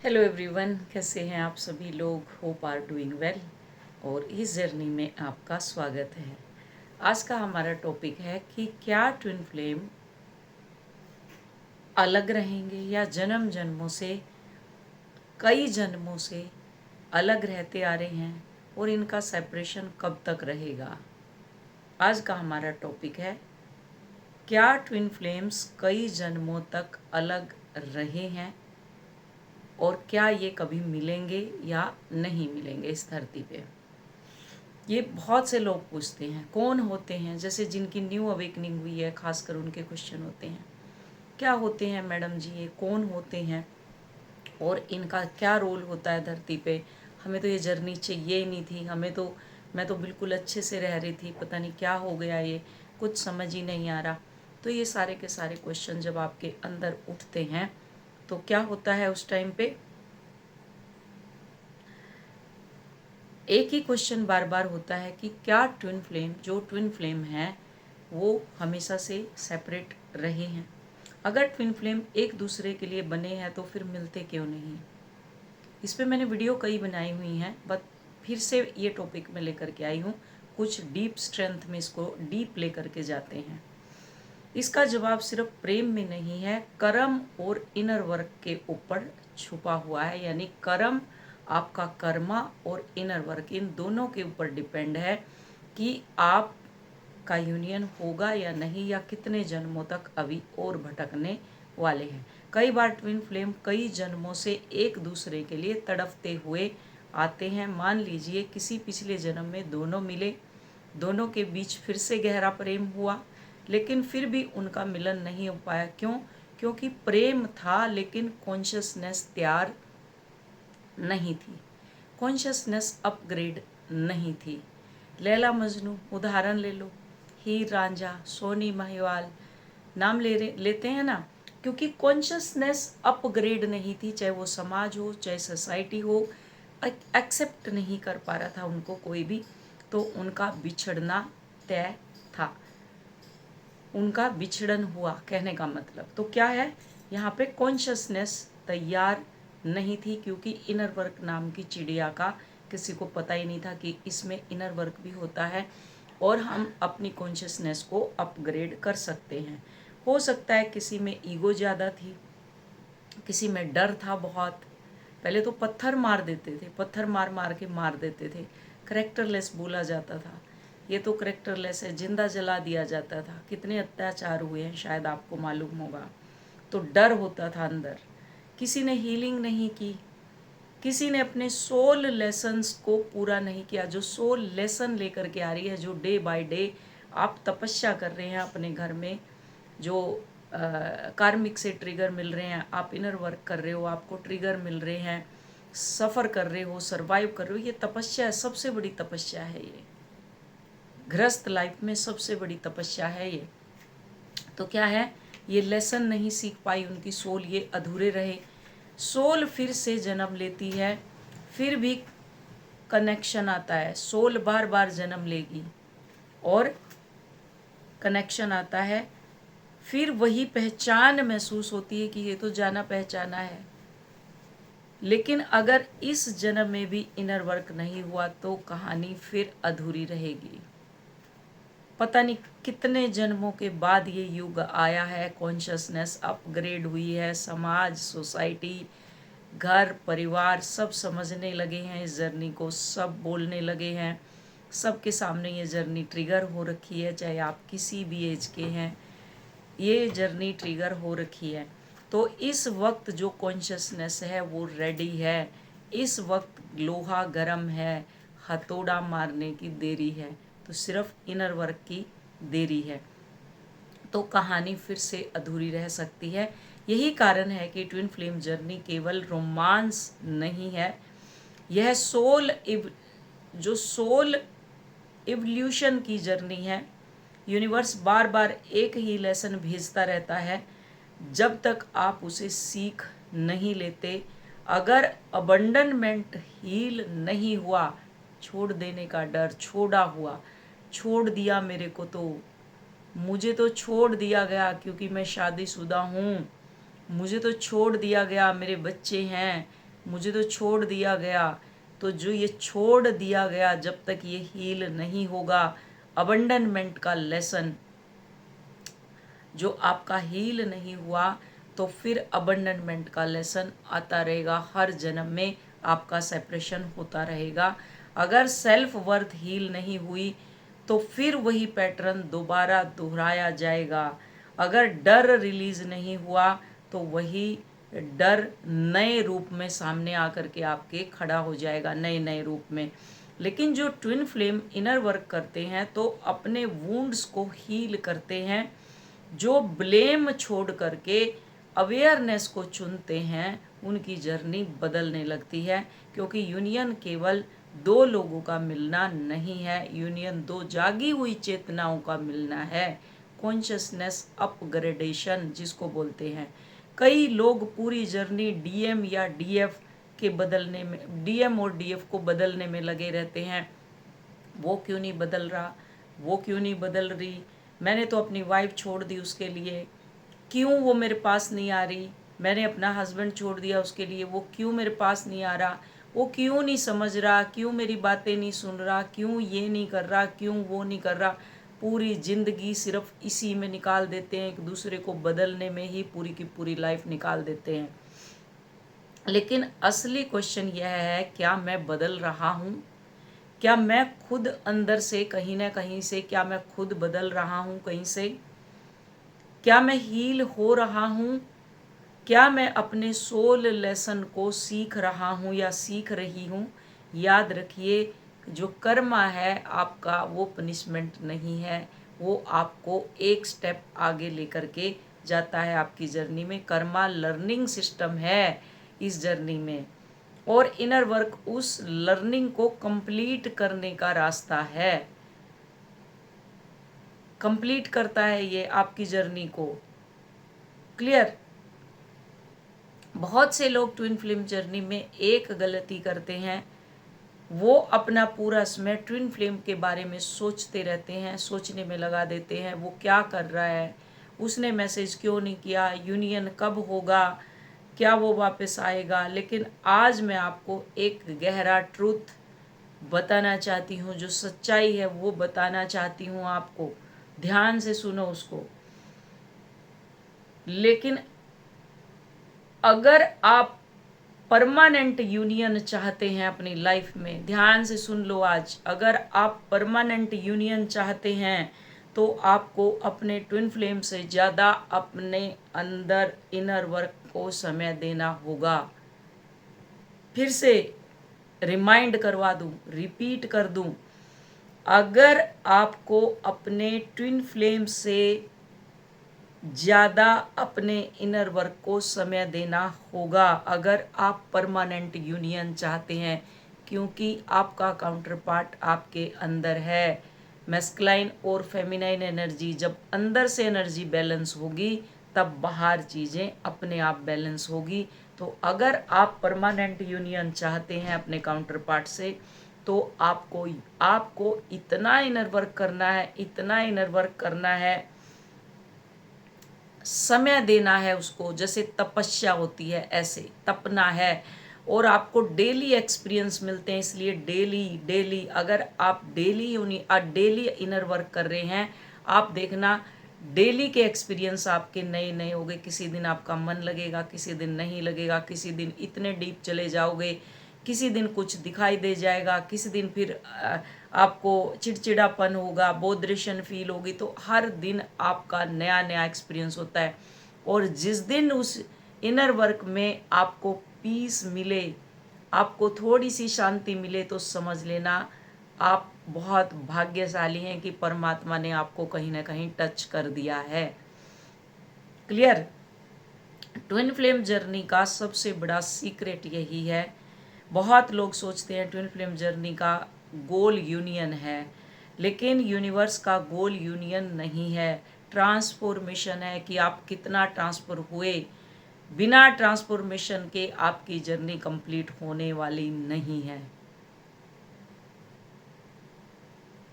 Hello everyone, कैसे हैं आप सभी लोग। Hope are doing well. और इस जर्नी में आपका स्वागत है। आज का हमारा टॉपिक है कि क्या ट्विन फ्लेम अलग रहेंगे या जन्म जन्मों से, कई जन्मों से अलग रहते आ रहे हैं और इनका सेपरेशन कब तक रहेगा। आज का हमारा टॉपिक है क्या ट्विन फ्लेम्स कई जन्मों तक अलग रहे हैं और क्या ये कभी मिलेंगे या नहीं मिलेंगे इस धरती पे। ये बहुत से लोग पूछते हैं कौन होते हैं, जैसे जिनकी न्यू अवेकनिंग हुई है खासकर उनके क्वेश्चन होते हैं क्या होते हैं मैडम जी, ये कौन होते हैं और इनका क्या रोल होता है धरती पे। हमें तो ये जर्नी चाहिए ही नहीं थी, मैं तो बिल्कुल अच्छे से रह रही थी, पता नहीं क्या हो गया, ये कुछ समझ ही नहीं आ रहा। तो ये सारे के सारे क्वेश्चन जब आपके अंदर उठते हैं तो क्या होता है उस टाइम पे, एक ही क्वेश्चन बार बार होता है कि क्या ट्विन फ्लेम हैं वो हमेशा से सेपरेट रहे हैं। अगर ट्विन फ्लेम एक दूसरे के लिए बने हैं तो फिर मिलते क्यों नहीं। इस पे मैंने वीडियो कई बनाई हुई हैं, बट फिर से ये टॉपिक में लेकर के आई हूँ। कुछ डीप स्ट्रेंथ में इसको डीप लेकर के जाते हैं। इसका जवाब सिर्फ प्रेम में नहीं है, कर्म और इनर वर्क के ऊपर छुपा हुआ है। यानी कर्म, आपका कर्मा और इनर वर्क, इन दोनों के ऊपर डिपेंड है कि आप का यूनियन होगा या नहीं, या कितने जन्मों तक अभी और भटकने वाले हैं। कई बार ट्विन फ्लेम कई जन्मों से एक दूसरे के लिए तड़पते हुए आते हैं। मान लीजिए किसी पिछले जन्म में दोनों मिले, दोनों के बीच फिर से गहरा प्रेम हुआ, लेकिन फिर भी उनका मिलन नहीं हो पाया। क्यों? क्योंकि प्रेम था लेकिन कॉन्शियसनेस तैयार नहीं थी, कॉन्शियसनेस अपग्रेड नहीं थी। लैला मजनू उदाहरण ले लो, हीर रांझा, सोनी महिवाल, नाम लेते हैं ना, क्योंकि कॉन्शियसनेस अपग्रेड नहीं थी। चाहे वो समाज हो, चाहे सोसाइटी हो, एक्सेप्ट नहीं कर पा रहा था उनको कोई भी, तो उनका बिछड़ना तय था, उनका विछड़न हुआ। कहने का मतलब तो क्या है, यहाँ पे कॉन्शियसनेस तैयार नहीं थी, क्योंकि इनर वर्क नाम की चिड़िया का किसी को पता ही नहीं था कि इसमें इनर वर्क भी होता है और हम अपनी कॉन्शियसनेस को अपग्रेड कर सकते हैं। हो सकता है किसी में ईगो ज़्यादा थी, किसी में डर था बहुत। पहले तो पत्थर मार देते थे, पत्थर मार मार के मार देते थे, करेक्टरलेस बोला जाता था। ये तो करेक्टरलेस है, जिंदा जला दिया जाता था। कितने अत्याचार हुए हैं शायद आपको मालूम होगा। तो डर होता था अंदर। किसी ने हीलिंग नहीं की, किसी ने अपने सोल लेसन्स को पूरा नहीं किया। जो सोल लेसन लेकर के आ रही है, जो डे बाय डे आप तपस्या कर रहे हैं अपने घर में, जो कार्मिक से ट्रिगर मिल रहे हैं, आप इनर वर्क कर रहे हो, आपको ट्रिगर मिल रहे हैं, सफ़र कर रहे हो, सरवाइव कर रहे हो, ये तपस्या है, सबसे बड़ी तपस्या है ये। गृहस्थ लाइफ में सबसे बड़ी तपस्या है ये। तो क्या है, ये लेसन नहीं सीख पाई उनकी सोल, ये अधूरे रहे। सोल फिर से जन्म लेती है, फिर भी कनेक्शन आता है। सोल बार बार जन्म लेगी और कनेक्शन आता है, फिर वही पहचान महसूस होती है कि ये तो जाना पहचाना है। लेकिन अगर इस जन्म में भी इनर वर्क नहीं हुआ तो कहानी फिर अधूरी रहेगी। पता नहीं कितने जन्मों के बाद ये युग आया है, कॉन्शियसनेस अपग्रेड हुई है, समाज, सोसाइटी, घर परिवार सब समझने लगे हैं इस जर्नी को, सब बोलने लगे हैं, सबके सामने ये जर्नी ट्रिगर हो रखी है। चाहे आप किसी भी एज के हैं, ये जर्नी ट्रिगर हो रखी है। तो इस वक्त जो कॉन्शियसनेस है वो रेडी है। इस वक्त लोहा गर्म है, हथौड़ा मारने की देरी है, तो सिर्फ इनर वर्क की देरी है। तो कहानी फिर से अधूरी रह सकती है। यही कारण है कि ट्विन फ्लेम जर्नी केवल रोमांस नहीं है, यह जो सोल इवोल्यूशन की जर्नी है। यूनिवर्स बार बार एक ही लेसन भेजता रहता है जब तक आप उसे सीख नहीं लेते। अगर अबंडनमेंट हील नहीं हुआ, छोड़ देने का डर छोड़ा हुआ, छोड़ दिया मेरे को, तो मुझे तो छोड़ दिया गया क्योंकि मैं शादीशुदा हूँ, मुझे तो छोड़ दिया गया, मेरे बच्चे हैं, मुझे तो छोड़ दिया गया। तो जो ये छोड़ दिया गया, जब तक ये हील नहीं होगा, अबंडनमेंट का लेसन जो आपका हील नहीं हुआ, तो फिर अबंडनमेंट का लेसन आता रहेगा। हर जन्म में आपका सेपरेशन होता रहेगा। अगर सेल्फ वर्थ हील नहीं हुई तो फिर वही पैटर्न दोबारा दोहराया जाएगा। अगर डर रिलीज नहीं हुआ तो वही डर नए रूप में सामने आकर के आपके खड़ा हो जाएगा, नए नए रूप में। लेकिन जो ट्विन फ्लेम इनर वर्क करते हैं तो अपने वुंड्स को हील करते हैं। जो ब्लेम छोड़ करके अवेयरनेस को चुनते हैं, उनकी जर्नी बदलने लगती है। क्योंकि यूनियन केवल दो लोगों का मिलना नहीं है, यूनियन दो जागी हुई चेतनाओं का मिलना है। कॉन्शियसनेस अपग्रेडेशन जिसको बोलते हैं। कई लोग पूरी जर्नी डीएम या डीएफ के बदलने में, डीएम और डीएफ को बदलने में लगे रहते हैं। वो क्यों नहीं बदल रहा, वो क्यों नहीं बदल रही, मैंने तो अपनी वाइफ छोड़ दी उसके लिए, क्यों वो मेरे पास नहीं आ रही, मैंने अपना हस्बैंड छोड़ दिया उसके लिए, वो क्यों मेरे पास नहीं आ रहा, वो क्यों नहीं समझ रहा, क्यों मेरी बातें नहीं सुन रहा, क्यों ये नहीं कर रहा, क्यों वो नहीं कर रहा। पूरी ज़िंदगी सिर्फ इसी में निकाल देते हैं, एक दूसरे को बदलने में ही पूरी की पूरी लाइफ निकाल देते हैं। लेकिन असली क्वेश्चन यह है, क्या मैं बदल रहा हूँ? क्या मैं खुद अंदर से कहीं ना कहीं से, क्या मैं खुद बदल रहा हूँ कहीं से? क्या मैं हील हो रहा हूँ? क्या मैं अपने सोल लेसन को सीख रहा हूँ या सीख रही हूँ? याद रखिए, जो कर्मा है आपका वो पनिशमेंट नहीं है, वो आपको एक स्टेप आगे लेकर के जाता है आपकी जर्नी में। कर्मा लर्निंग सिस्टम है इस जर्नी में, और इनर वर्क उस लर्निंग को कंप्लीट करने का रास्ता है, कंप्लीट करता है ये आपकी जर्नी को। क्लियर? बहुत से लोग ट्विन फ्लेम जर्नी में एक गलती करते हैं, वो अपना पूरा समय ट्विन फ्लेम के बारे में सोचते रहते हैं, सोचने में लगा देते हैं, वो क्या कर रहा है, उसने मैसेज क्यों नहीं किया, यूनियन कब होगा, क्या वो वापस आएगा। लेकिन आज मैं आपको एक गहरा ट्रूथ बताना चाहती हूँ, जो सच्चाई है वो बताना चाहती हूँ आपको। ध्यान से सुनो उसको। लेकिन अगर आप परमानेंट यूनियन चाहते हैं अपनी लाइफ में, ध्यान से सुन लो आज, अगर आप परमानेंट यूनियन चाहते हैं तो आपको अपने ट्विन फ्लेम से ज़्यादा अपने अंदर इनर वर्क को समय देना होगा। फिर से रिमाइंड करवा दूं, रिपीट कर दूं, अगर आपको अपने ट्विन फ्लेम से ज़्यादा अपने इनर वर्क को समय देना होगा, अगर आप परमानेंट यूनियन चाहते हैं, क्योंकि आपका काउंटर पार्ट आपके अंदर है। मैस्कुलाइन और फेमिनाइन एनर्जी, जब अंदर से एनर्जी बैलेंस होगी तब बाहर चीज़ें अपने आप बैलेंस होगी। तो अगर आप परमानेंट यूनियन चाहते हैं अपने काउंटर पार्ट से, तो आपको इतना इनर वर्क करना है, इतना इनर वर्क करना है, समय देना है उसको, जैसे तपस्या होती है ऐसे तपना है। और आपको डेली एक्सपीरियंस मिलते हैं, इसलिए डेली डेली अगर आप डेली इनर वर्क कर रहे हैं, आप देखना डेली के एक्सपीरियंस आपके नए नए होंगे। किसी दिन आपका मन लगेगा, किसी दिन नहीं लगेगा, किसी दिन इतने डीप चले जाओगे, किसी दिन कुछ दिखाई दे जाएगा, किसी दिन फिर आपको चिड़चिड़ापन होगा, बोदरेशन फील होगी। तो हर दिन आपका नया नया एक्सपीरियंस होता है। और जिस दिन उस इनर वर्क में आपको पीस मिले, आपको थोड़ी सी शांति मिले, तो समझ लेना आप बहुत भाग्यशाली हैं कि परमात्मा ने आपको कहीं ना कहीं टच कर दिया है। क्लियर? ट्विन फ्लेम जर्नी का सबसे बड़ा सीक्रेट यही है। बहुत लोग सोचते हैं ट्विन फ्लेम जर्नी का गोल यूनियन है, लेकिन यूनिवर्स का गोल यूनियन नहीं है, ट्रांसफॉर्मेशन है कि आप कितना ट्रांसफर हुए। बिना ट्रांसफॉर्मेशन के आपकी जर्नी कंप्लीट होने वाली नहीं है।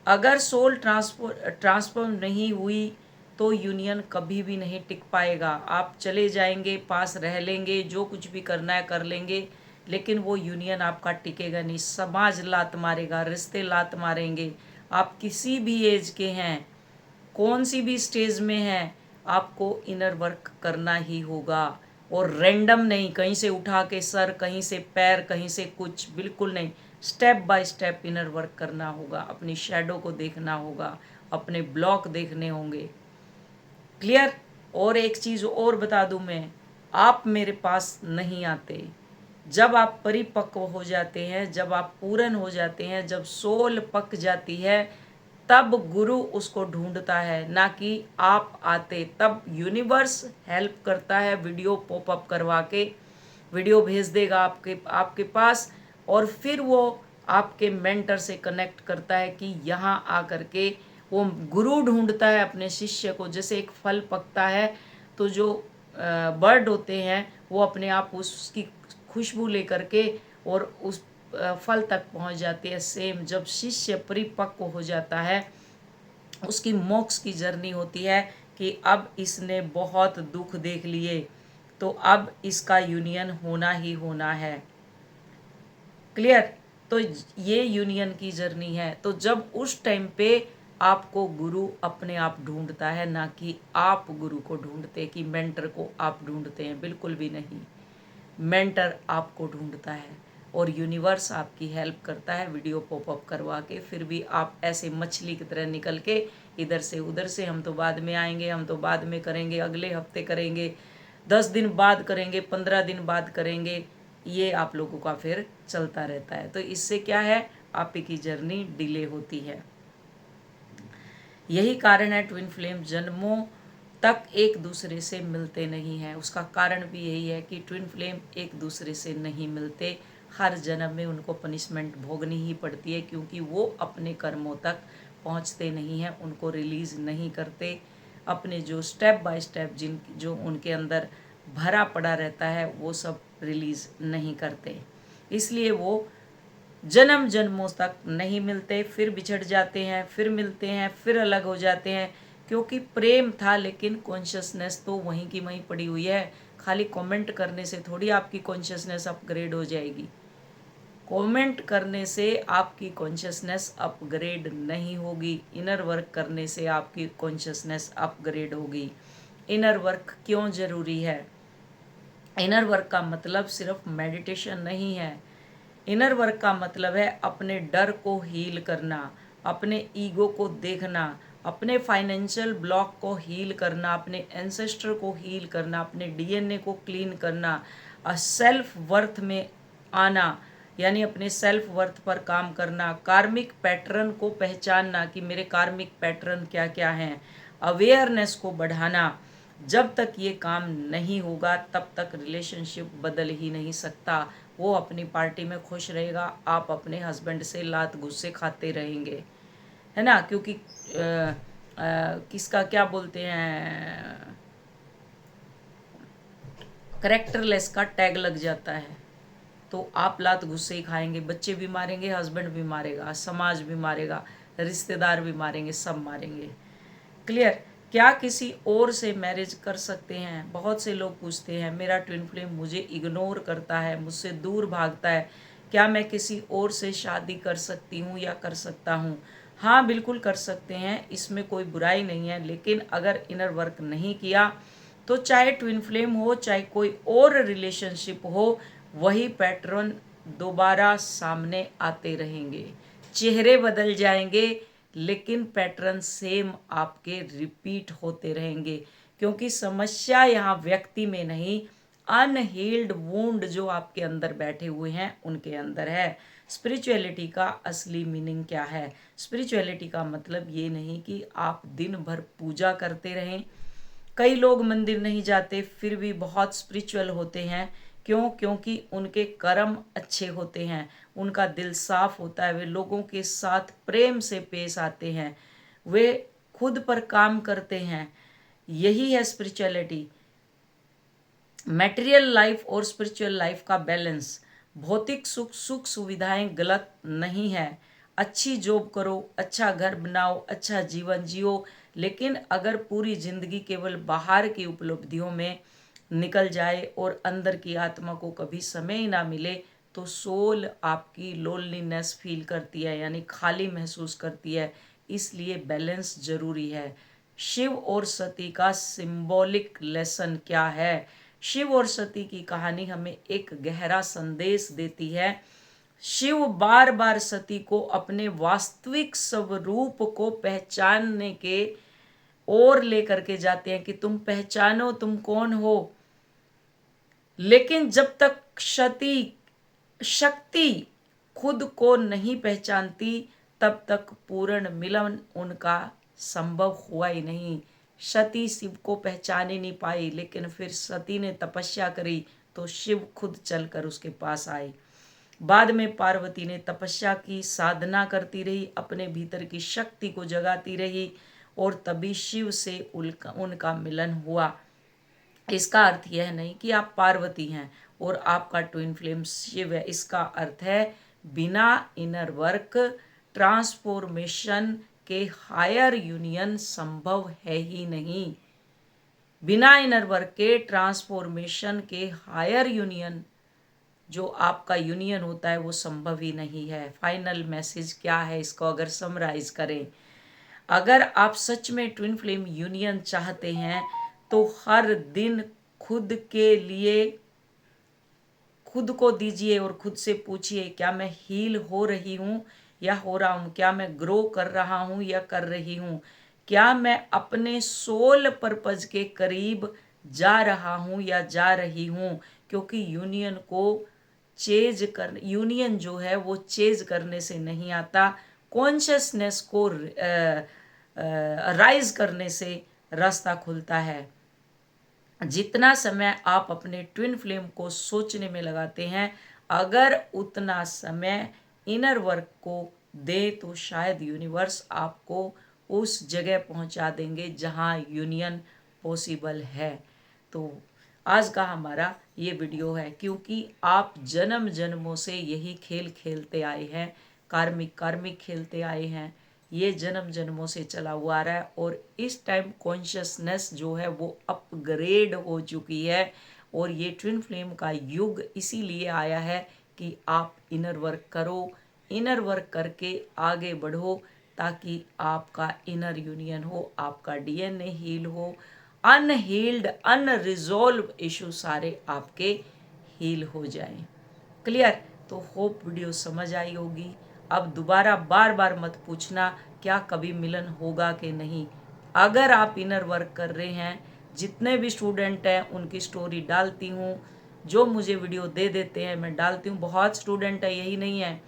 अगर सोल ट्रांसफॉर्म नहीं हुई तो यूनियन कभी भी नहीं टिक पाएगा। आप चले जाएंगे, पास रह लेंगे, जो कुछ भी करना है कर लेंगे, लेकिन वो यूनियन आपका टिकेगा नहीं। समाज लात मारेगा, रिश्ते लात मारेंगे। आप किसी भी एज के हैं, कौन सी भी स्टेज में हैं, आपको इनर वर्क करना ही होगा। और रैंडम नहीं, कहीं से उठा के सर, कहीं से पैर, कहीं से कुछ, बिल्कुल नहीं। Step by step inner work करना होगा। अपनी शैडो को देखना होगा, अपने ब्लॉक देखने होंगे। क्लियर। और एक चीज़ और बता दूं मैं, आप मेरे पास नहीं आते। जब आप परिपक्व हो जाते हैं, जब आप पूर्ण हो जाते हैं, जब सोल पक जाती है, तब गुरु उसको ढूंढता है, ना कि आप आते। तब यूनिवर्स हेल्प करता है, वीडियो पॉपअप करवा के वीडियो भेज देगा आपके आपके पास। और फिर वो आपके मेंटर से कनेक्ट करता है कि यहाँ आकर के वो गुरु ढूंढता है अपने शिष्य को। जैसे एक फल पकता है तो जो बर्ड होते हैं वो अपने आप उसकी खुशबू लेकर के और उस फल तक पहुंच जाती है। सेम जब शिष्य परिपक्व हो जाता है, उसकी मोक्ष की जर्नी होती है कि अब इसने बहुत दुख देख लिए, तो अब इसका यूनियन होना ही होना है। क्लियर। तो ये यूनियन की जर्नी है। तो जब उस टाइम पे आपको गुरु अपने आप ढूंढता है, ना कि आप गुरु को ढूंढते, कि मेंटर को आप ढूंढते हैं, बिल्कुल भी नहीं। मेंटर आपको ढूंढता है और यूनिवर्स आपकी हेल्प करता है वीडियो पॉपअप करवा के। फिर भी आप ऐसे मछली की तरह निकल के इधर से उधर से, हम तो बाद में आएंगे, हम तो बाद में करेंगे, अगले हफ्ते करेंगे, 10 दिन बाद करेंगे, 15 दिन बाद करेंगे, ये आप लोगों का फिर चलता रहता है। तो इससे क्या है, आपकी जर्नी डिले होती है। यही कारण है ट्विन फ्लेम जन्मों तक एक दूसरे से मिलते नहीं हैं। उसका कारण भी यही है कि ट्विन फ्लेम एक दूसरे से नहीं मिलते। हर जन्म में उनको पनिशमेंट भोगनी ही पड़ती है, क्योंकि वो अपने कर्मों तक पहुंचते नहीं हैं, उनको रिलीज़ नहीं करते। अपने जो स्टेप बाय स्टेप जो उनके अंदर भरा पड़ा रहता है वो सब रिलीज़ नहीं करते। इसलिए वो जन्म जन्मों तक नहीं मिलते, फिर बिछड़ जाते हैं, फिर मिलते हैं, फिर अलग हो जाते हैं। क्योंकि प्रेम था, लेकिन कॉन्शियसनेस तो वहीं की वहीं पड़ी हुई है। खाली कमेंट करने से थोड़ी आपकी कॉन्शियसनेस अपग्रेड हो जाएगी। कमेंट करने से आपकी कॉन्शियसनेस अपग्रेड नहीं होगी। इनर वर्क करने से आपकी कॉन्शियसनेस अपग्रेड होगी। इनर वर्क क्यों ज़रूरी है? इनर वर्क का मतलब सिर्फ मेडिटेशन नहीं है। इनर वर्क का मतलब है अपने डर को हील करना, अपने ईगो को देखना, अपने फाइनेंशियल ब्लॉक को हील करना, अपने एंसेस्टर को हील करना, अपने डीएनए को क्लीन करना, सेल्फ वर्थ में आना, यानी अपने सेल्फ वर्थ पर काम करना, कार्मिक पैटर्न को पहचानना कि मेरे कार्मिक पैटर्न क्या क्या हैं, अवेयरनेस को बढ़ाना। जब तक ये काम नहीं होगा तब तक रिलेशनशिप बदल ही नहीं सकता। वो अपनी पार्टी में खुश रहेगा, आप अपने हस्बैंड से लात गुस्से खाते रहेंगे, है ना। क्योंकि किसका क्या बोलते हैं, करेक्टरलेस का टैग लग जाता है, तो आप लात गुस्से ही खाएंगे। बच्चे भी मारेंगे, हस्बैंड भी मारेगा, समाज भी मारेगा, रिश्तेदार भी मारेंगे, सब मारेंगे। क्लियर। क्या किसी और से मैरिज कर सकते हैं? बहुत से लोग पूछते हैं, मेरा ट्विन फ्लेम मुझे इग्नोर करता है, मुझसे दूर भागता है, क्या मैं किसी और से शादी कर सकती हूँ या कर सकता हूँ? हाँ, बिल्कुल कर सकते हैं, इसमें कोई बुराई नहीं है। लेकिन अगर इनर वर्क नहीं किया तो चाहे ट्विन फ्लेम हो, चाहे कोई और रिलेशनशिप हो, वही पैटर्न दोबारा सामने आते रहेंगे। चेहरे बदल जाएंगे, लेकिन पैटर्न सेम आपके रिपीट होते रहेंगे। क्योंकि समस्या यहाँ व्यक्ति में नहीं, अनहील्ड वुंड जो आपके अंदर बैठे हुए हैं उनके अंदर है। स्पिरिचुअलिटी का असली मीनिंग क्या है? स्पिरिचुअलिटी का मतलब ये नहीं कि आप दिन भर पूजा करते रहें। कई लोग मंदिर नहीं जाते फिर भी बहुत स्पिरिचुअल होते हैं। क्यों? क्योंकि उनके कर्म अच्छे होते हैं, उनका दिल साफ होता है, वे लोगों के साथ प्रेम से पेश आते हैं, वे खुद पर काम करते हैं। यही है स्पिरिचुअलिटी। मटेरियल लाइफ और स्पिरिचुअल लाइफ का बैलेंस। भौतिक सुख सुविधाएं गलत नहीं है। अच्छी जॉब करो, अच्छा घर बनाओ, अच्छा जीवन जियो, लेकिन अगर पूरी जिंदगी केवल बाहर की उपलब्धियों में निकल जाए और अंदर की आत्मा को कभी समय ही ना मिले, तो सोल आपकी लोनलीनेस फील करती है, यानी खाली महसूस करती है। इसलिए बैलेंस जरूरी है। शिव और सती का सिंबॉलिक लेसन क्या है? शिव और सती की कहानी हमें एक गहरा संदेश देती है। शिव बार बार सती को अपने वास्तविक स्वरूप को पहचानने के और लेकर के जाते हैं कि तुम पहचानो तुम कौन हो। लेकिन जब तक शक्ति खुद को नहीं पहचानती, तब तक पूर्ण मिलन उनका संभव हुआ ही नहीं। सती शिव को पहचान ही नहीं पाई, लेकिन फिर सती ने तपस्या करी तो शिव खुद चलकर उसके पास आए। बाद में पार्वती ने तपस्या की, साधना करती रही, अपने भीतर की शक्ति को जगाती रही, और तभी शिव से उनका मिलन हुआ। इसका अर्थ यह नहीं कि आप पार्वती हैं और आपका ट्विन फ्लेम शिव है। इसका अर्थ है बिना इनर वर्क ट्रांसफॉर्मेशन के हायर यूनियन संभव है ही नहीं। बिना इनर वर्क के ट्रांसफॉर्मेशन के हायर यूनियन, जो आपका यूनियन होता है, वो संभव ही नहीं है। फाइनल मैसेज क्या है, इसको अगर समराइज करें, अगर आप सच में ट्विन फ्लेम यूनियन चाहते हैं तो हर दिन खुद के लिए खुद को दीजिए और खुद से पूछिए, क्या मैं हील हो रही हूँ या हो रहा हूँ? क्या मैं ग्रो कर रहा हूँ या कर रही हूँ? क्या मैं अपने सोल पर्पज के करीब जा रहा हूँ या जा रही हूँ? क्योंकि यूनियन जो है वो चेज करने से नहीं आता, कॉन्शियसनेस को राइज करने से रास्ता खुलता है। जितना समय आप अपने ट्विन फ्लेम को सोचने में लगाते हैं, अगर उतना समय इनर वर्क को दे, तो शायद यूनिवर्स आपको उस जगह पहुंचा देंगे जहां यूनियन पॉसिबल है। तो आज का हमारा ये वीडियो है, क्योंकि आप जन्म जन्मों से यही खेल खेलते आए हैं, कार्मिक खेलते आए हैं। ये जन्म जन्मों से चला हुआ आ रहा है, और इस टाइम कॉन्शियसनेस जो है वो अपग्रेड हो चुकी है। और ये ट्विन फ्लेम का युग इसीलिए आया है कि आप इनर वर्क करो, इनर वर्क करके आगे बढ़ो, ताकि आपका इनर यूनियन हो, आपका डीएनए हील हो, अनहील्ड अनरिजॉल्व इशू सारे आपके हील हो जाएं। क्लियर? तो होप वीडियो समझ आई होगी। अब दोबारा बार बार मत पूछना क्या कभी मिलन होगा कि नहीं। अगर आप इनर वर्क कर रहे हैं, जितने भी स्टूडेंट हैं उनकी स्टोरी डालती हूँ, जो मुझे वीडियो दे देते हैं मैं डालती हूँ। बहुत स्टूडेंट है, यही नहीं है,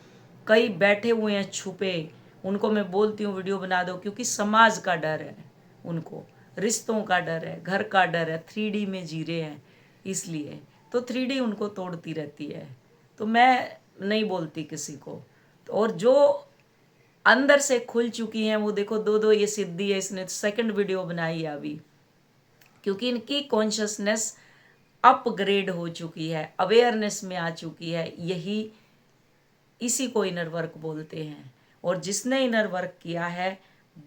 कई बैठे हुए हैं छुपे, उनको मैं बोलती हूँ वीडियो बना दो, क्योंकि समाज का डर है उनको, रिश्तों का डर है, घर का डर है, 3D में जी रहे हैं, इसलिए तो 3D उनको तोड़ती रहती है। तो मैं नहीं बोलती किसी को। और जो अंदर से खुल चुकी हैं वो देखो, दो ये सिद्धि है, इसने सेकंड वीडियो बनाई है अभी, क्योंकि इनकी कॉन्शियसनेस अपग्रेड हो चुकी है, अवेयरनेस में आ चुकी है। इसी को इनर वर्क बोलते हैं। और जिसने इनर वर्क किया है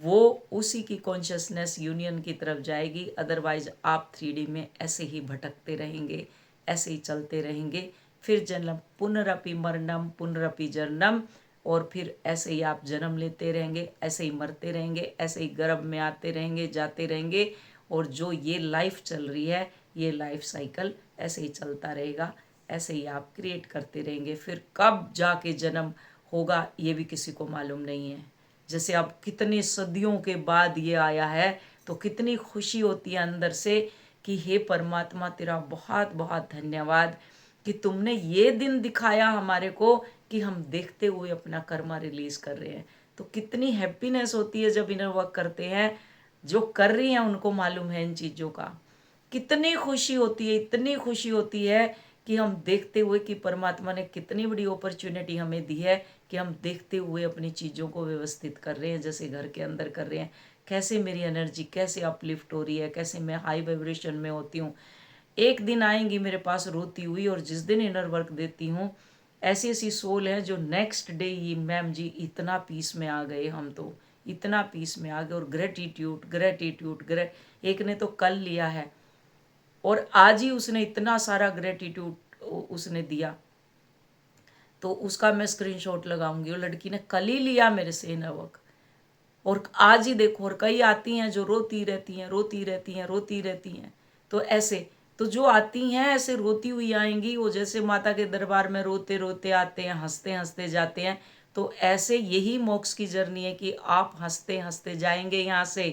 वो उसी की कॉन्शियसनेस यूनियन की तरफ जाएगी। अदरवाइज आप 3D में ऐसे ही भटकते रहेंगे, ऐसे ही चलते रहेंगे। फिर जन्म पुनरपि मरणम पुनरपि जन्म, और फिर ऐसे ही आप जन्म लेते रहेंगे, ऐसे ही मरते रहेंगे, ऐसे ही गर्भ में आते रहेंगे, जाते रहेंगे। और जो ये लाइफ चल रही है, ये लाइफ साइकिल ऐसे ही चलता रहेगा, ऐसे ही आप क्रिएट करते रहेंगे। फिर कब जाके जन्म होगा ये भी किसी को मालूम नहीं है। जैसे अब कितनी सदियों के बाद ये आया है, तो कितनी खुशी होती है अंदर से कि हे परमात्मा, तेरा बहुत बहुत धन्यवाद कि तुमने ये दिन दिखाया हमारे को कि हम देखते हुए अपना कर्मा रिलीज कर रहे हैं। तो कितनी हैप्पीनेस होती है जब इनर वर्क करते हैं। जो कर रही हैं उनको मालूम है इन चीज़ों का, कितनी खुशी होती है, इतनी खुशी होती है कि हम देखते हुए कि परमात्मा ने कितनी बड़ी अपॉर्चुनिटी हमें दी है कि हम देखते हुए अपनी चीज़ों को व्यवस्थित कर रहे हैं, जैसे घर के अंदर कर रहे हैं। कैसे मेरी एनर्जी कैसे अपलिफ्ट हो रही है, कैसे मैं हाई वाइब्रेशन में होती हूँ। एक दिन आएंगी मेरे पास रोती हुई, और जिस दिन इनर वर्क देती हूँ, ऐसी ऐसी सोल है जो नेक्स्ट डे ही, मैम जी इतना पीस में आ गए, हम तो इतना पीस में आ गए। और ग्रेटिट्यूड ग्रेटिट्यूड एक ने तो कल लिया है, और आज ही उसने इतना सारा ग्रेटिट्यूड उसने दिया, तो उसका मैं स्क्रीनशॉट लगाऊंगी। वो लड़की ने कल ही लिया मेरे से इनरवर्क, और आज ही देखो। और कई आती हैं जो रोती रहती हैं, रोती रहती हैं, रोती रहती हैं। तो ऐसे, तो जो आती हैं ऐसे रोती हुई आएंगी, वो जैसे माता के दरबार में रोते रोते आते हैं, हंसते हंसते जाते हैं। तो ऐसे यही मोक्ष की जर्नी है कि आप हंसते हंसते जाएंगे यहाँ से।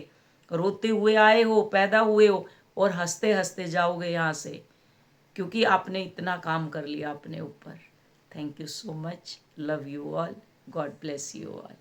रोते हुए आए हो, पैदा हुए हो, और हंसते हंसते जाओगे यहाँ से, क्योंकि आपने इतना काम कर लिया अपने ऊपर। Thank you so much, love you all, God bless you all.